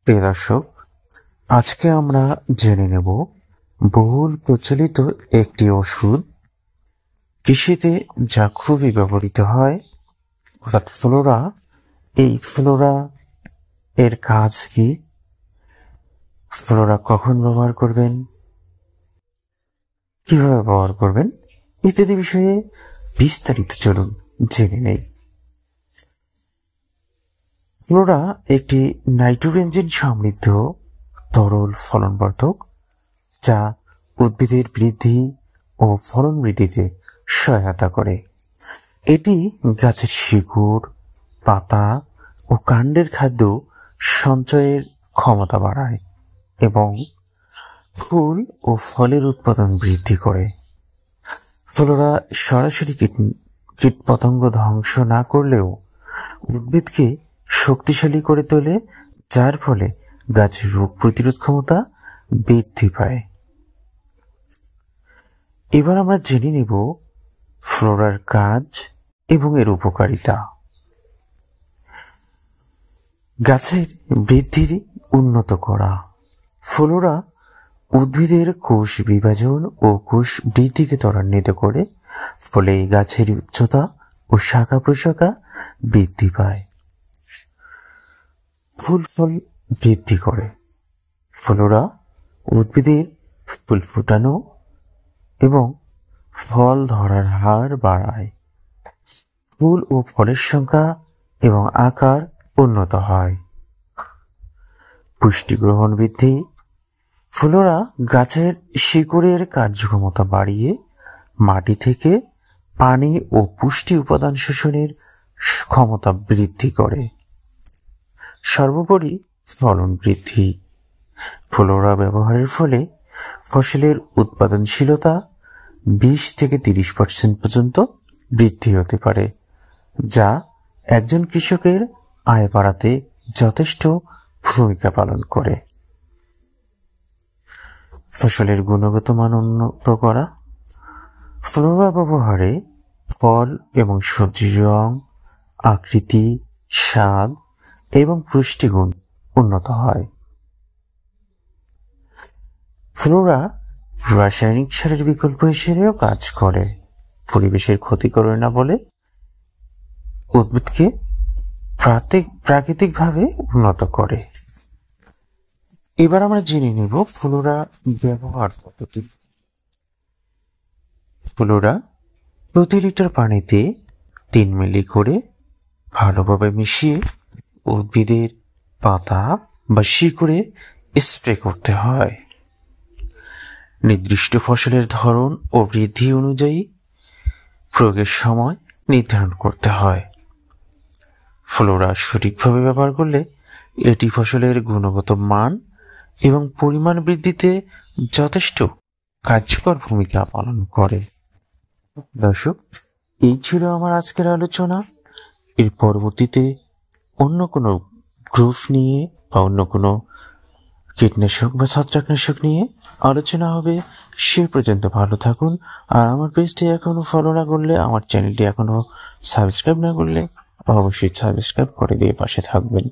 প্রিয় দর্শক, আজকে আমরা জেনে নেব বহুল প্রচলিত একটি ওষুধ কৃষিতে যা খুবই ব্যবহৃত হয়, অর্থাৎ ফ্লোরা। এই ফ্লোরা এর কাজ কি, ফ্লোরা কখন ব্যবহার করবেন, কিভাবে ব্যবহার করবেন ইত্যাদি বিষয়ে বিস্তারিত চলুন জেনে নেই। ফ্লোরা একটি নাইট্রোবেনজেন সমৃদ্ধ তরল ফলনবর্ধক, যা উদ্ভিদের বৃদ্ধি ও ফলন বৃদ্ধিতে সহায়তা করে। এটি গাছের শিকড়, পাতা ও কাণ্ডের খাদ্য সঞ্চয়ের ক্ষমতা বাড়ায় এবং ফুল ও ফলের উৎপাদন বৃদ্ধি করে। ফ্লোরা সরাসরি কীটপতঙ্গ ধ্বংস না করলেও উদ্ভিদকে শক্তিশালী করে তোলে, যার ফলে গাছের রোগ প্রতিরোধ ক্ষমতা বৃদ্ধি পায়। এবার আমরা জেনে নেব ফ্লোরার কাজ এবং এর উপকারিতা। গাছের বৃদ্ধির উন্নত করা। ফ্লোরা উদ্ভিদের কোষ বিভাজন ও কোষ বৃদ্ধিকে ত্বরান্বিত করে, ফলে গাছের উচ্চতা ও শাখা প্রশাখা বৃদ্ধি পায়। ফুল ফল বৃদ্ধি করে। ফ্লোরা উদ্ভিদের ফুল ফোটানো এবং ফল ধরার হার বাড়ায়। ফুল ও ফলের সংখ্যা এবং আকার উন্নত হয়। পুষ্টি গ্রহণ বৃদ্ধি। ফ্লোরা গাছের শিকড়ের কার্যক্ষমতা বাড়িয়ে মাটি থেকে পানি ও পুষ্টি উপাদান শোষণের ক্ষমতা বৃদ্ধি করে। সর্বোপরি ফলন বৃদ্ধি। ফ্লোরা ব্যবহারের ফলে ফসলের উৎপাদনশীলতা 20-30% পর্যন্ত বৃদ্ধি হতে পারে, যা একজন কৃষকের আয় বাড়াতে যথেষ্ট ভূমিকা পালন করে। ফসলের গুণগত মান উন্নত করা। ফ্লোরা ব্যবহারে ফল এবং সবজির রং, আকৃতি, স্বাদ এবং পুষ্টিগুণ উন্নত হয়। ফ্লোরা রাসায়নিক সারের বিকল্প হিসেবেও কাজ করে, পরিবেশের ক্ষতি করে না বলে উদ্ভিদকে প্রাকৃতিকভাবে উন্নত করে। এবার আমরা জেনে নেব ফ্লোরা ব্যবহার পদ্ধতি। ফ্লোরা প্রতি লিটার পানিতে 3 মিলি করে ভালোভাবে মিশিয়ে উদ্ভিদের পাতা বা শিকড়ে স্প্রে করতে হয়। নির্দিষ্ট ফসলের ধরন ও বৃদ্ধি অনুযায়ী প্রয়োগের সময় নির্ধারণ করতে হয়। ফ্লোরা সঠিকভাবে ব্যবহার করলে এটি ফসলের গুণগত মান এবং পরিমাণ বৃদ্ধিতে যথেষ্ট কার্যকর ভূমিকা পালন করে। দর্শক, এই ছিল আমার আজকের আলোচনা। এর পরবর্তীতে অন্য কোনো গ্রুপ নিয়ে বা অন্য কোনো কীটনাশক বা ছত্রাকনাশক নিয়ে আলোচনা হবে। সে পর্যন্ত ভালো থাকুন। আর আমার পেজটি এখনো ফলো না করলে, আমার চ্যানেলটি এখনো সাবস্ক্রাইব না করলে অবশ্যই সাবস্ক্রাইব করে দিয়ে পাশে থাকবেন।